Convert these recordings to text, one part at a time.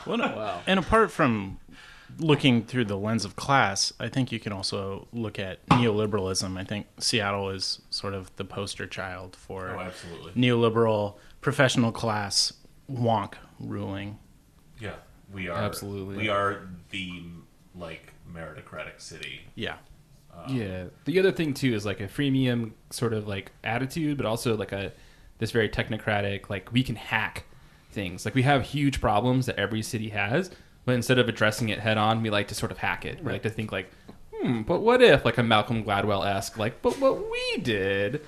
Well, no, Wow. And apart from looking through the lens of class, I think you can also look at neoliberalism. I think Seattle is sort of the poster child for absolutely. neoliberal professional class wonk ruling. Yeah, we are Absolutely. We are the meritocratic city. Yeah. Yeah. The other thing too is like a freemium sort of like attitude, but also like this very technocratic, like we can hack things. Like we have huge problems that every city has, but instead of addressing it head on, we like to sort of hack it. We like to think like, but what if, like a Malcolm Gladwell-esque, like, but what we did,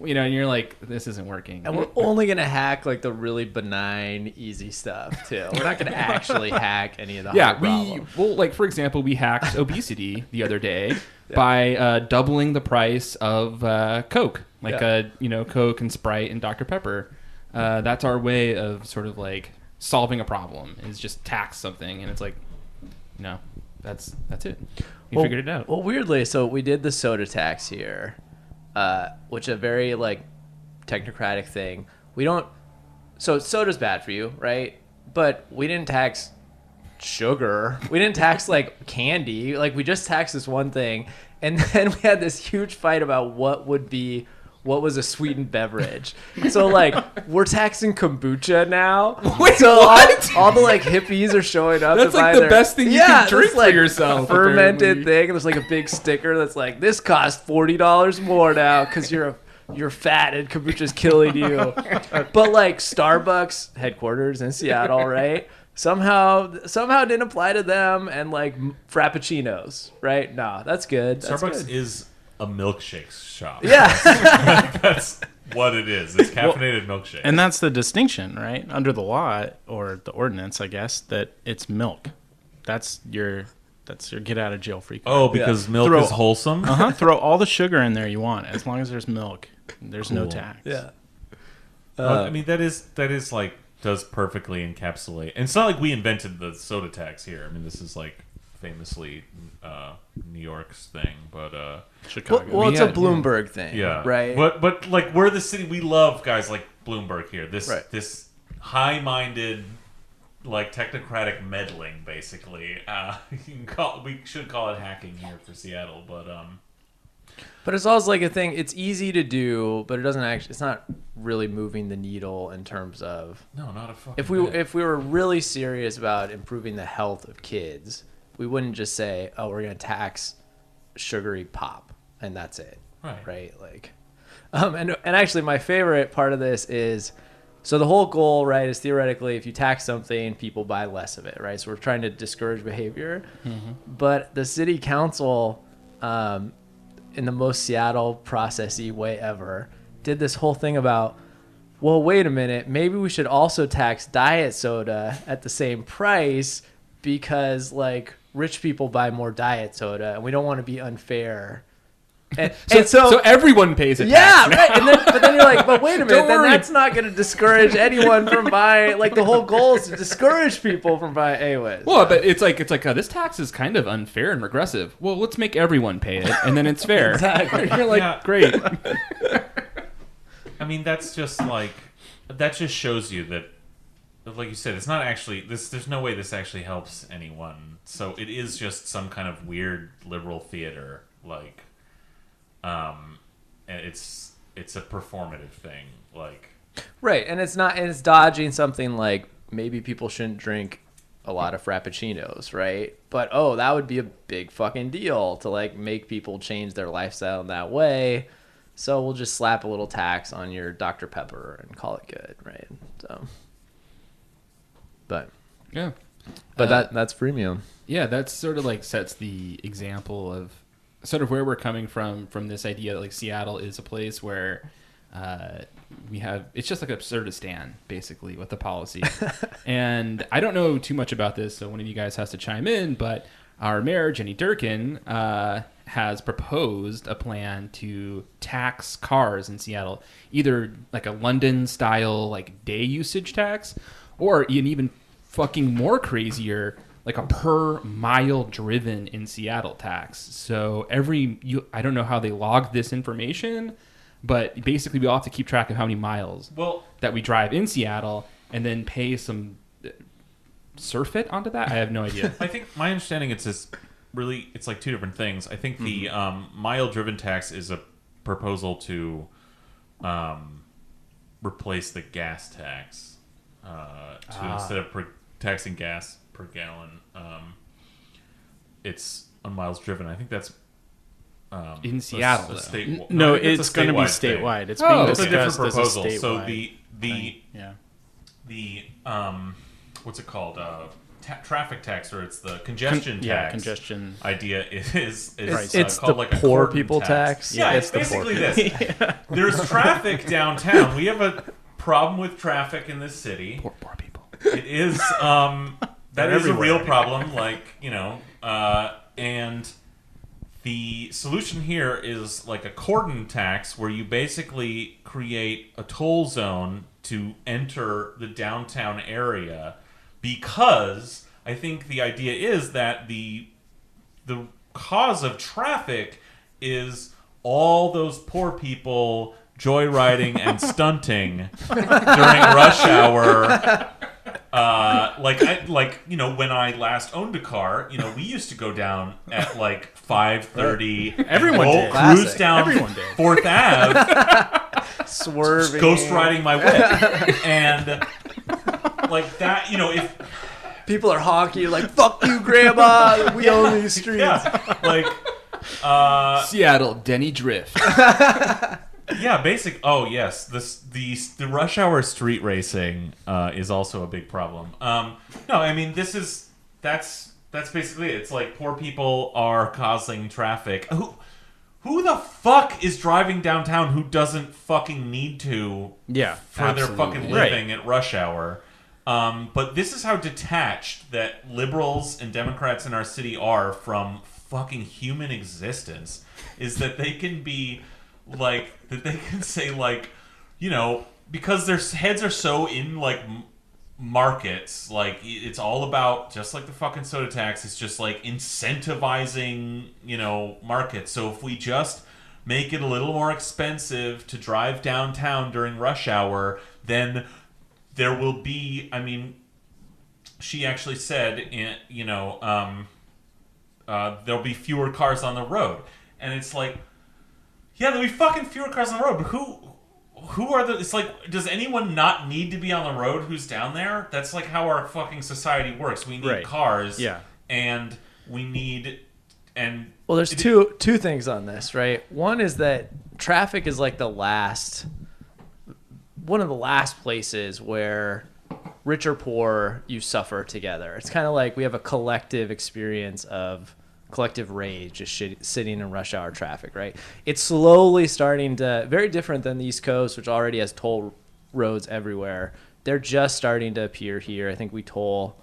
and you're like, this isn't working. And we're only going to hack like the really benign, easy stuff too. We're not going to actually hack any of the hard problems. Like for example, we hacked obesity the other day by doubling the price of Coke, Coke and Sprite and Dr. Pepper. That's our way of sort of like solving a problem, is just tax something, and it's like, no, that's it. We figured it out. Well, weirdly, so we did the soda tax here, which is a very like technocratic thing. So soda's bad for you, right? But we didn't tax sugar. We didn't tax like candy. Like we just taxed this one thing, and then we had this huge fight about what was a sweetened beverage. So like we're taxing kombucha now. Wait, so what? All the like hippies are showing up. That's to like buy the best thing you can drink this, like, for yourself. fermented apparently. thing. And there's like a big sticker that's like, this costs $40 more now because you're fat and kombucha's killing you. But like Starbucks headquarters in Seattle, right? Somehow didn't apply to them, and like frappuccinos, right? No, that's good. That's Starbucks good. is a milkshake shop. Yeah. That's what it is. It's caffeinated milkshake. And that's the distinction, right? Under the law or the ordinance, I guess, that it's milk. That's your get out of jail free card. Oh, because milk is wholesome? Throw all the sugar in there you want. As long as there's milk, there's no tax. Yeah. Well, I mean, that is like, does perfectly encapsulate. And it's not like we invented the soda tax here. I mean, this is like famously New York's thing, but Chicago. Well, it's a Bloomberg thing, yeah, right? But like we're the city. We love guys like Bloomberg here. This high-minded, like technocratic meddling, basically. We should call it hacking here for Seattle, But it's also like a thing. It's easy to do, but it doesn't actually. It's not really moving the needle in terms of. no, not a fucking. If we were really serious about improving the health of kids, we wouldn't just say, "Oh, we're going to tax sugary pop," and that's it. Right. Like, and actually, my favorite part of this is, so the whole goal, right, is theoretically, if you tax something, people buy less of it, right? So we're trying to discourage behavior, but the city council, in the most Seattle processy way ever, did this whole thing about, well, wait a minute, maybe we should also tax diet soda at the same price because like rich people buy more diet soda and we don't want to be unfair. And So everyone pays it. yeah, right. But then you're like, but wait a minute, Don't then worry. that's not going to discourage anyone from buying. Like the whole goal is to discourage people from buying. Anyways. Well, but it's like this tax is kind of unfair and regressive. Well, let's make everyone pay it, and then it's fair. Exactly. You're like, Yeah. great. I mean, that just shows you that, like you said, it's not actually this. There's no way this actually helps anyone. So it is just some kind of weird liberal theater, like, and it's a performative thing, like. Right, and it's dodging something like maybe people shouldn't drink a lot of frappuccinos, right? But that would be a big fucking deal to like make people change their lifestyle in that way. So we'll just slap a little tax on your Dr. Pepper and call it good, right? So, but Yeah. that's freemium. Yeah, that sort of like sets the example of sort of where we're coming from this idea that like Seattle is a place where it's just like Absurdistan basically with the policy. And I don't know too much about this, so one of you guys has to chime in, but our mayor, Jenny Durkin, has proposed a plan to tax cars in Seattle, either like a London style like day usage tax, or an even fucking more crazier, like a per mile driven in Seattle tax. So I don't know how they log this information, but basically we all have to keep track of how many miles that we drive in Seattle and then pay some surf it onto that? I have no idea. I think my understanding it's like two different things. I think the mile driven tax is a proposal to replace the gas tax instead of taxing gas per gallon. It's on miles driven. I think that's in Seattle. No, it's going to be statewide. It's being it's a different discussed proposal. as a So statewide the what's it called? Traffic tax, or it's the congestion tax. Yeah, congestion idea is it's called the like a poor Corden people tax. Yeah, it's basically this. There's traffic downtown. We have a problem with traffic in this city. Poor people. It is that is a real problem. Like, and the solution here is like a Corden tax, where you basically create a toll zone to enter the downtown area, because I think the idea is that the cause of traffic is all those poor people joyriding and stunting during rush hour. When I last owned a car, we used to go down at like 5:30. Everyone did. Cruise Classic. down Everyone did. 4th Ave, Swerving. ghost riding my whip, and like that. If People are honking, you're like, fuck you, grandma. We own these streets. yeah, like Seattle, Denny Drift. yeah, Oh yes, the rush hour street racing is also a big problem. No, I mean that's basically it. It's like poor people are causing traffic. Who the fuck is driving downtown who doesn't fucking need to? Yeah, for their fucking absolutely. living at rush hour. But this is how detached that liberals and Democrats in our city are from fucking human existence, is that they can be like, that they can say like, because their heads are so in like markets, like it's all about, just like the fucking soda tax, it's just like incentivizing, markets. So if we just make it a little more expensive to drive downtown during rush hour, then there will be, she actually said, there'll be fewer cars on the road. And it's like, yeah, there'll be fucking fewer cars on the road, but who are it's like, does anyone not need to be on the road who's down there? That's like how our fucking society works. We need cars. Yeah. And we need, Well, there's two things on this, right? One is that traffic is like one of the last places where rich or poor, you suffer together. It's kind of like we have a collective experience of collective rage just sitting in rush hour traffic, right? It's slowly starting to, very different than the East Coast, which already has toll roads everywhere. They're just starting to appear here. I think we toll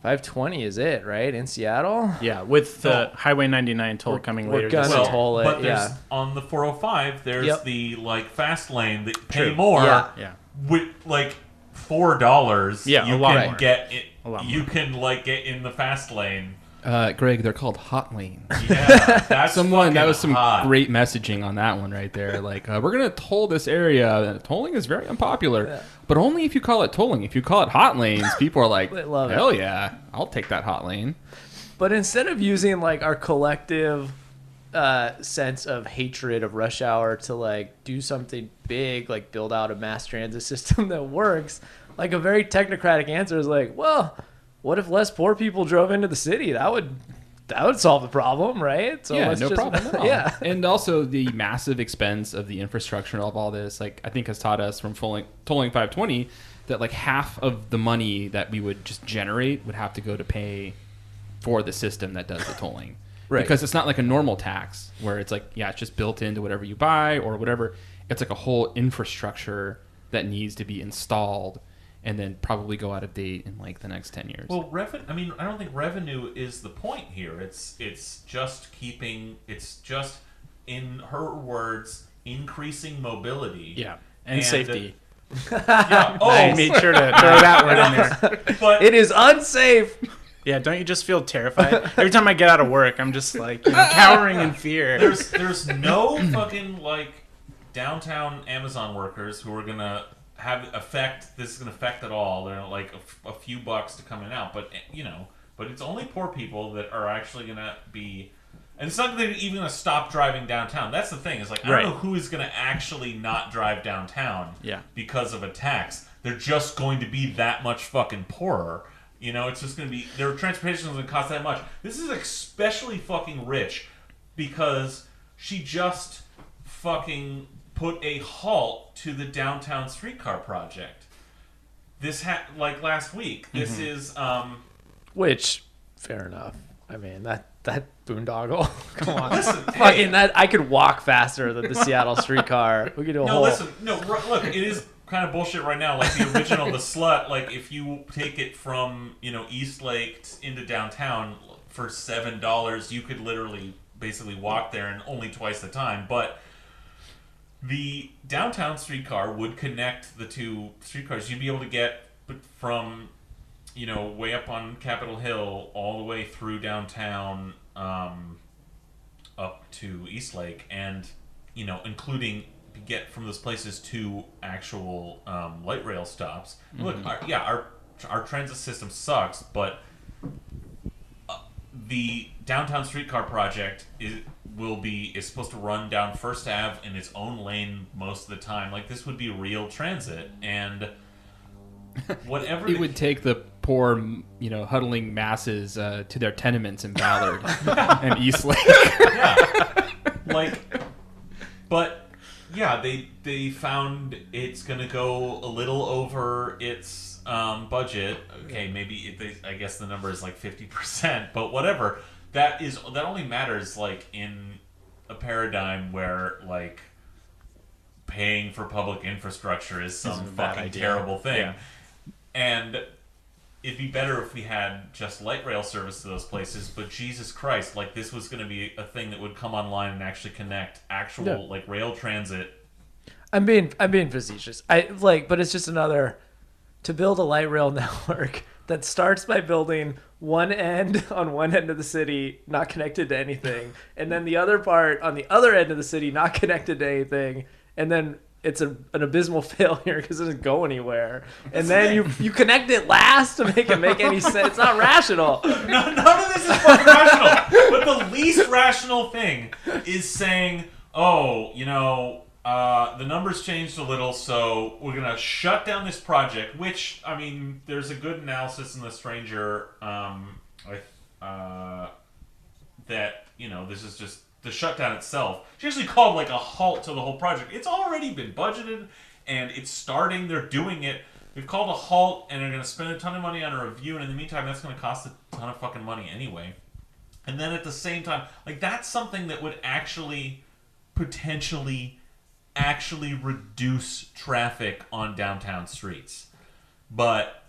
520 is it, right? In Seattle? Yeah, with the Highway 99 toll coming later gonna this year. toll it, but there's, yeah. on the 405, there's the like fast lane that you pay True. more. Yeah. With like $4, Yeah, you a lot can more. get it. A lot You can like get in the fast lane. Greg, they're called hot lanes. Yeah, that's That was some hot. great messaging on that one right there. Like, we're going to toll this area. Tolling is very unpopular, but only if you call it tolling. If you call it hot lanes, people are like, They love it. hell yeah, I'll take that hot lane. But instead of using like our collective sense of hatred of rush hour to like do something big, like build out a mass transit system that works, like a very technocratic answer is like, well, what if less poor people drove into the city? That would solve the problem, right? So Yeah, let's no problem at all. Yeah. And also the massive expense of the infrastructure of all this, like I think has taught us from tolling 520 that like half of the money that we would just generate would have to go to pay for the system that does the tolling. Right. Because it's not like a normal tax where it's like, yeah, it's just built into whatever you buy or whatever. It's like a whole infrastructure that needs to be installed and then probably go out of date in like the next 10 years. Well, I don't think revenue is the point here. It's just in her words, increasing mobility. Yeah, and safety. Yeah. Oh, I made sure to throw that word in there. but It is unsafe. Yeah, don't you just feel terrified? Every time I get out of work, I'm just like cowering in fear. there's no fucking like downtown Amazon workers who are gonna this is going to affect at all. They're like a few bucks to come in and out, but but it's only poor people that are actually going to be. And it's not that they're even going to stop driving downtown. That's the thing. Is like I don't know who is going to actually not drive downtown because of a tax. They're just going to be that much fucking poorer. It's just going to be their transportation is going to cost that much. This is especially fucking rich because she just fucking put a halt to the downtown streetcar project. This like last week. This is which fair enough. I mean that boondoggle. Come on, listen, fucking that I could walk faster than the Seattle streetcar. We could do a whole. Look, it is kind of bullshit right now. Like the original, the slut. Like if you take it from East Lake into downtown for $7, you could literally basically walk there in only twice the time. But the downtown streetcar would connect the two streetcars. You'd be able to get from way up on Capitol Hill all the way through downtown up to East Lake, and including get from those places to actual light rail stops. Look, our transit system sucks, but the downtown streetcar project is supposed to run down First Ave in its own lane most of the time. Like this would be real transit, and whatever it would take the poor, huddling masses to their tenements in Ballard and East Lake. They found it's going to go a little over its budget. Okay, I guess the number is like 50%, but whatever. That only matters like in a paradigm where like paying for public infrastructure is some fucking terrible thing. Yeah. And it'd be better if we had just light rail service to those places, but Jesus Christ, like this was going to be a thing that would come online and actually connect actual like rail transit. I'm being facetious. But it's just to build a light rail network that starts by building one end on one end of the city, not connected to anything, and then the other part on the other end of the city, not connected to anything, and then it's an abysmal failure because it doesn't go anywhere. And then you connect it last to make it make any sense. It's not rational. None of this is fucking rational. But the least rational thing is saying, the numbers changed a little, so we're going to shut down this project, which, I mean, there's a good analysis in The Stranger that, this is just the shutdown itself. She actually called like a halt to the whole project. It's already been budgeted, and it's starting. They're doing it. They've called a halt, and they're going to spend a ton of money on a review, and in the meantime, that's going to cost a ton of fucking money anyway. And then at the same time, like that's something that would actually potentially reduce traffic on downtown streets. But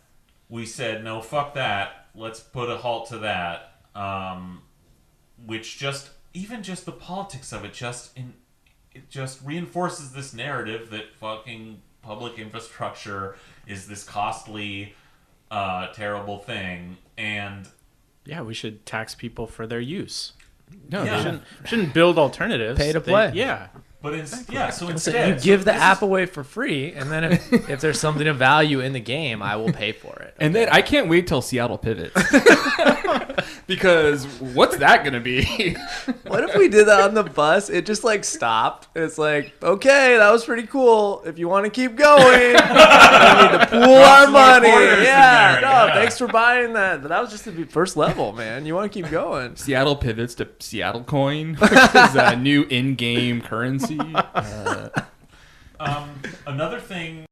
we said, no, fuck that. Let's put a halt to that. Which even just the politics of it just reinforces this narrative that fucking public infrastructure is this costly, terrible thing. And we should tax people for their use. No, we shouldn't build alternatives. Pay to play. But so instead, you give the app away for free, and then if there's something of value in the game, I will pay for it. And then I can't wait till Seattle pivots. Because what's that going to be? What if we did that on the bus? It just like stopped. It's like, okay, that was pretty cool. If you want to keep going, we need to pool our money. Thanks for buying that. But that was just the first level, man. You want to keep going. Seattle pivots to Seattle Coin, which is a new in-game currency. Another thing